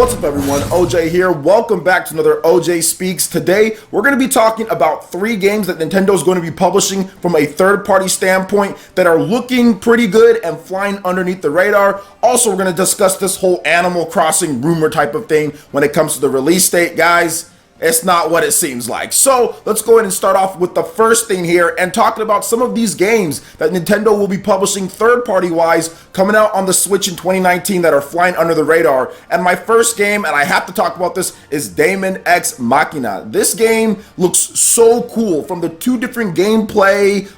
What's up everyone, OJ here. Welcome back to another OJ Speaks. Today, we're going to be talking about 3 games that Nintendo is going to be publishing from a third-party standpoint that are looking pretty good and flying underneath the radar. Also, we're going to discuss this whole Animal Crossing rumor type of thing when it comes to the release date, guys. It's not what it seems like. So let's go ahead and start off with the first thing here and talking about some of these games that Nintendo will be publishing third-party wise coming out on the Switch in 2019 that are flying under the radar. And my first game, and I have to talk about this, is Daemon X Machina. This game looks so cool from the 2 different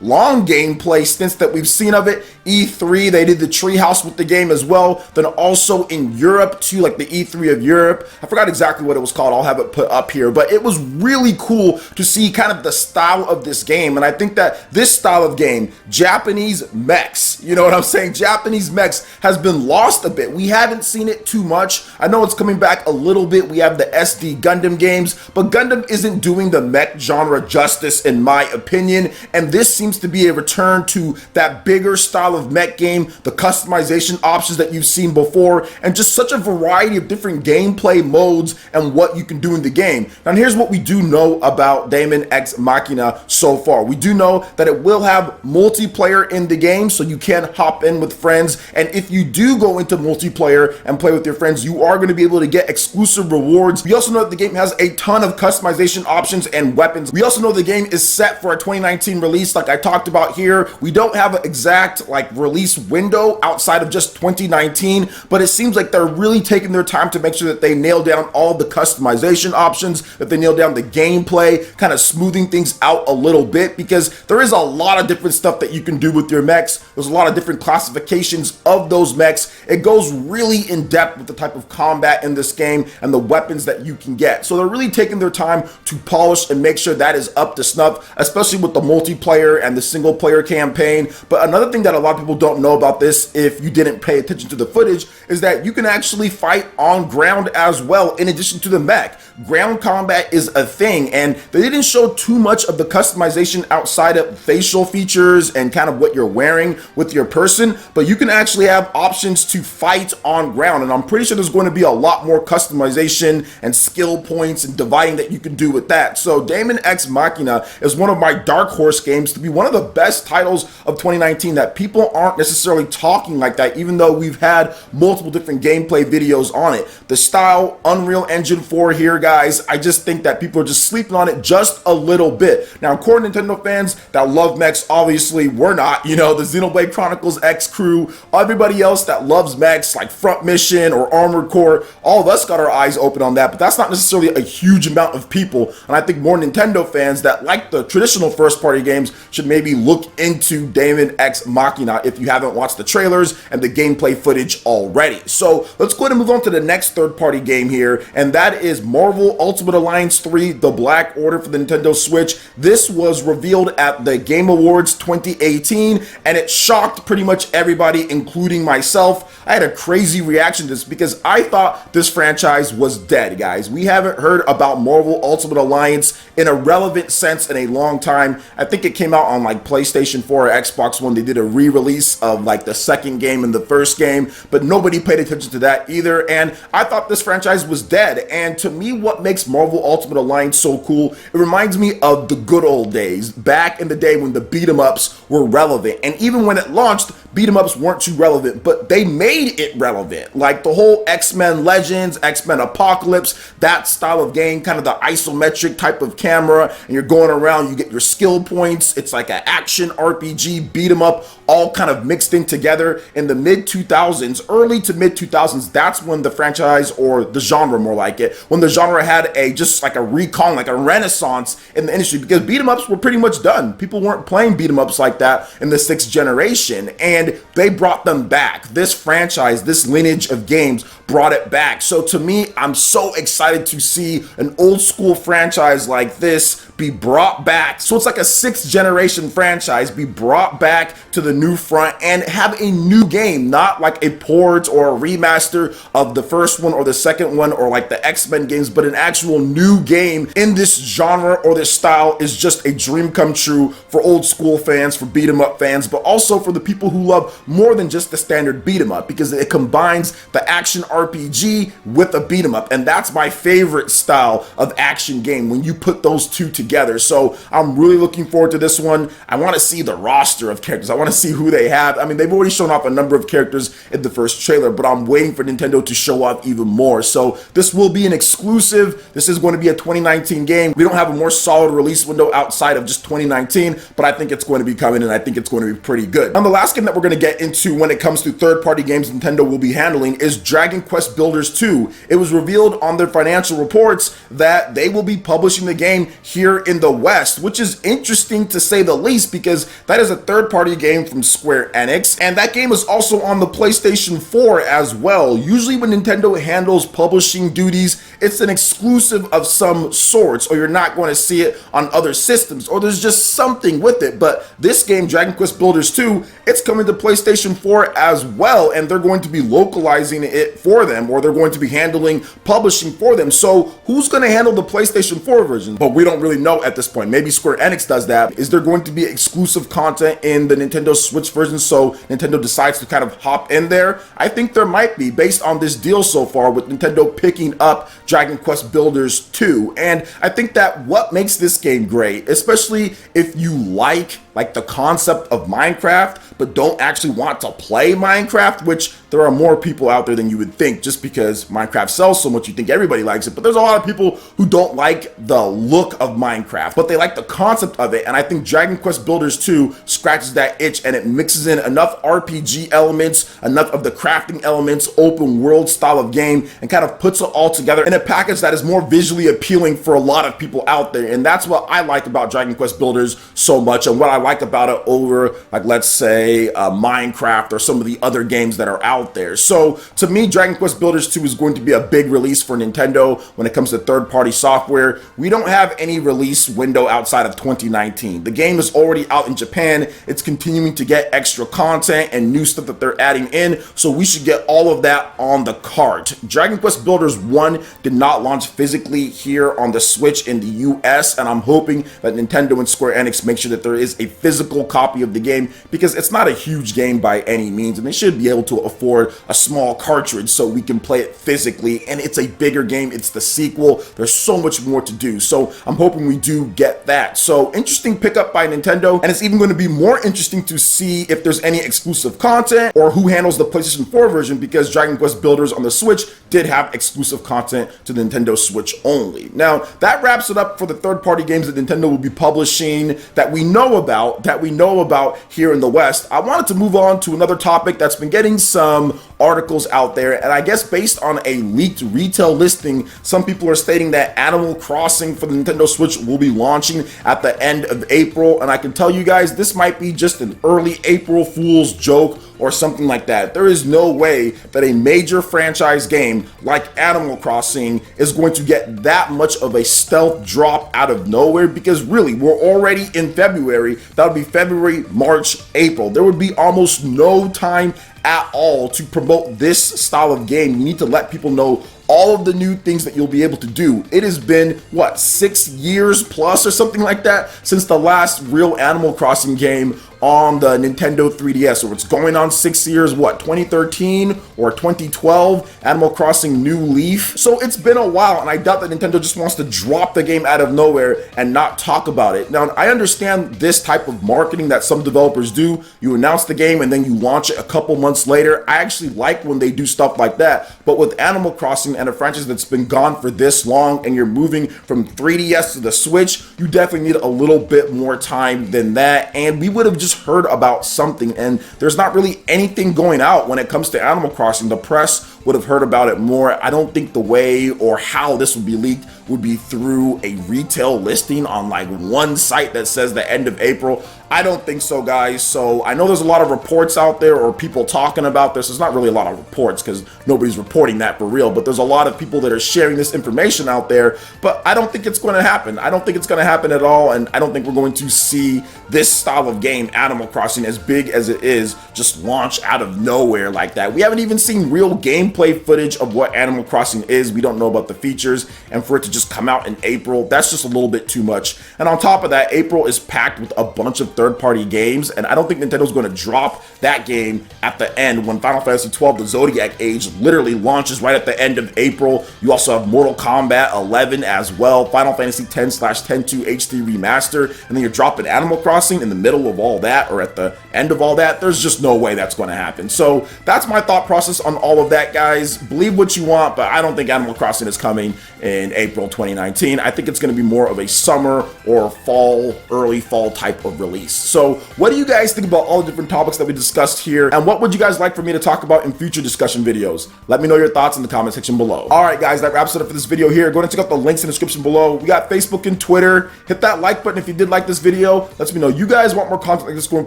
long gameplay stints that we've seen of it. E3, they did the treehouse with the game as well. Then also in Europe too, like the E3 of Europe. I forgot exactly what it was called. I'll have it put up here. But it was really cool to see kind of the style of this game. And I think that this style of game, Japanese mechs, you know what I'm saying? Japanese mechs has been lost a bit. We haven't seen it too much. I know it's coming back a little bit. We have the SD Gundam games, but Gundam isn't doing the mech genre justice in my opinion. And this seems to be a return to that bigger style of mech game, the customization options that you've seen before, and just such a variety of different gameplay modes and what you can do in the game. Now here's what we do know about Daemon X Machina so far. We do know that it will have multiplayer in the game, so you can hop in with friends, and if you do go into multiplayer and play with your friends, you are going to be able to get exclusive rewards. We also know that the game has a ton of customization options and weapons. We also know the game is set for a 2019 release like I talked about here. We don't have an exact release window outside of just 2019, but it seems like they're really taking their time to make sure that they nail down all the customization options, that they nail down the gameplay, kind of smoothing things out a little bit, because there is a lot of different stuff that you can do with your mechs. There's a lot of different classifications of those mechs. It goes really in depth with the type of combat in this game and the weapons that you can get. So they're really taking their time to polish and make sure that is up to snuff, especially with the multiplayer and the single player campaign. But another thing that a lot of people don't know about this, if you didn't pay attention to the footage, is that you can actually fight on ground as well in addition to the mech. Ground combat is a thing, and they didn't show too much of the customization outside of facial features and kind of what you're wearing with your person, but you can actually have options to fight on ground, and I'm pretty sure there's going to be a lot more customization and skill points and dividing that you can do with that. So Daemon X Machina is one of my dark horse games to be one of the best titles of 2019 that people aren't necessarily talking like that, even though we've had multiple different gameplay videos on it. The style, Unreal Engine 4 here, guys, I just think that people are just sleeping on it just a little bit. Now, according to Nintendo fans that love mechs, obviously we're not, you know, the Xenoblade Chronicles X crew, everybody else that loves mechs like Front Mission or Armored Core, all of us got our eyes open on that, but that's not necessarily a huge amount of people. And I think more Nintendo fans that like the traditional first party games should maybe look into Daemon X Machina if you haven't watched the trailers and the gameplay footage already. So let's go ahead and move on to the next third party game here, and that is Marvel Ultimate Alliance 3, The Black Order for the Nintendo Switch. This was revealed at the Game Awards 2018, and it shocked pretty much everybody, including myself. I had a crazy reaction to this because I thought this franchise was dead, guys. We haven't heard about Marvel Ultimate Alliance in a relevant sense in a long time. I think it came out on like PlayStation 4 or Xbox One. They did a re-release of like the second game and the first game, but nobody paid attention to that either, and I thought this franchise was dead. And to me, what makes Marvel Ultimate Alliance so cool, it reminds me of the good old days, back in the day when the beat-em-ups were relevant. And even when it launched, beat-em-ups weren't too relevant, but they made it relevant. Like the whole X-Men Legends, X-Men Apocalypse, that style of game, kind of the isometric type of camera, and you're going around, you get your skill points. It's like an action RPG beat-em-up, all kind of mixed in together in the mid-2000s, early to mid-2000s. That's when the franchise, or the genre more like it, when the genre had just like a recon, like a renaissance in the industry, because beat-em-ups were pretty much done. People weren't playing beat-em-ups like that in the 6th generation, and they brought them back. This franchise, this lineage of games brought it back. So to me, I'm so excited to see an old school franchise like this be brought back. So it's like a 6th generation franchise be brought back to the new front and have a new game, not like a port or a remaster of the first one or the second one or like the X-Men games, but an actual new game in this genre or this style is just a dream come true for old school fans, for beat 'em up fans, but also for the people who love more than just the standard beat 'em up, because it combines the action RPG with a beat 'em up, and that's my favorite style of action game, when you put those two together. So I'm really looking forward to this one. I want to see the roster of characters. I want to see who they have. I mean, they've already shown off a number of characters in the first trailer, but I'm waiting for Nintendo to show off even more. So this will be an exclusive. This is going to be a 2019 game. We don't have a more solid release window outside of just 2019, but I think it's going to be coming, and I think it's going to be pretty good. And the last game that we're going to get into when it comes to third-party games Nintendo will be handling is Dragon Quest Builders 2. It was revealed on their financial reports that they will be publishing the game here in the West, which is interesting to say the least, because that is a third-party game from Square Enix, and that game is also on the PlayStation 4 as well. Usually when Nintendo handles publishing duties, it's an exclusive of some sorts, or you're not going to see it on other systems, or there's just something with it. But this game, Dragon Quest Builders 2, it's coming to PlayStation 4 as well, and they're going to be localizing it for them, or they're going to be handling publishing for them. So who's going to handle the PlayStation 4 version? But we don't really know at this point. Maybe Square Enix does that. Is there going to be exclusive content in the Nintendo Switch version, so Nintendo decides to kind of hop in there? I think there might be, based on this deal so far with Nintendo picking up Dragon Quest Builders 2. And I think that what makes this game great, especially if you like the concept of Minecraft, but don't actually want to play Minecraft, which there are more people out there than you would think, just because Minecraft sells so much, you think everybody likes it. But there's a lot of people who don't like the look of Minecraft, but they like the concept of it. And I think Dragon Quest Builders 2 scratches that itch, and it mixes in enough RPG elements, enough of the crafting elements, open world style of game, and kind of puts it all together in a package that is more visually appealing for a lot of people out there. And that's what I like about Dragon Quest Builders so much, and what I like about it over, like, let's say Minecraft or some of the other games that are out there. So to me, Dragon Quest Builders 2 is going to be a big release for Nintendo when it comes to third-party software. We don't have any release window outside of 2019. The game is already out in Japan. It's continuing to get extra content and new stuff that they're adding in, so we should get all of that on the cart. Dragon Quest Builders 1 did not launch physically here on the Switch in the US, and I'm hoping that Nintendo and Square Enix make sure that there is a physical copy of the game, because it's not a huge game by any means, and they should be able to afford a small cartridge so we can play it physically. And it's a bigger game, it's the sequel, there's so much more to do, so I'm hoping we do get that. So interesting pickup by Nintendo, and it's even going to be more interesting to see if there's any exclusive content or who handles the PlayStation 4 version, because Dragon Quest Builders on the Switch did have exclusive content to the Nintendo Switch only. Now that wraps it up for the third-party games that Nintendo will be publishing that we know about here in the West. I wanted to move on to another topic that's been getting some articles out there, and I guess based on a leaked retail listing, some people are stating that Animal Crossing for the Nintendo Switch will be launching at the end of April. And I can tell you guys, this might be just an early April Fool's joke or something like that. There is no way that a major franchise game like Animal Crossing is going to get that much of a stealth drop out of nowhere, because really, we're already in February. That would be February, March, April. There would be almost no time at all to promote this style of game. You need to let people know all of the new things that you'll be able to do. It has been, what, 6 years plus or something like that since the last real Animal Crossing game on the Nintendo 3DS. So it's going on 6 years, what, 2013 or 2012, Animal Crossing New Leaf. So it's been a while, and I doubt that Nintendo just wants to drop the game out of nowhere and not talk about it. Now, I understand this type of marketing that some developers do. You announce the game and then you launch it a couple months later. I actually like when they do stuff like that, but with Animal Crossing and a franchise that's been gone for this long, and you're moving from 3DS to the Switch, you definitely need a little bit more time than that. And we would have just heard about something, and there's not really anything going out when it comes to Animal Crossing. The press would have heard about it more. I don't think the way or how this would be leaked would be through a retail listing on like one site that says the end of April. I don't think so, guys. So I know there's a lot of reports out there or people talking about this. There's not really a lot of reports because nobody's reporting that for real, but there's a lot of people that are sharing this information out there, but I don't think it's going to happen. I don't think it's going to happen at all, and I don't think we're going to see this style of game, Animal Crossing, as big as it is, just launch out of nowhere like that. We haven't even seen real gameplay footage of what Animal Crossing is. We don't know about the features, and for it to just come out in April, that's just a little bit too much. And on top of that, April is packed with a bunch of third-party games, and I don't think Nintendo's going to drop that game at the end when Final Fantasy XII, the Zodiac Age, literally launches right at the end of April. You also have Mortal Kombat 11 as well, Final Fantasy X/10-2 HD Remaster, and then you're dropping Animal Crossing in the middle of all that or at the end of all that. There's just no way that's going to happen. So that's my thought process on all of that, guys. Believe what you want, but I don't think Animal Crossing is coming in April 2019. I think it's going to be more of a summer or fall, early fall type of release. So what do you guys think about all the different topics that we discussed here, and what would you guys like for me to talk about in future discussion videos? Let me know your thoughts in the comment section below. All right, guys, that wraps it up for this video here. Go ahead and check out the links in the description below. We got Facebook and Twitter. Hit that like button if you did like this video. Let me know you guys want more content like this going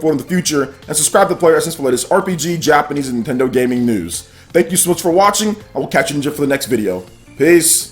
forward in the future, and subscribe to PlayerEssence for latest RPG, Japanese, and Nintendo gaming news. Thank you so much for watching. I will catch you in for the next video. Peace.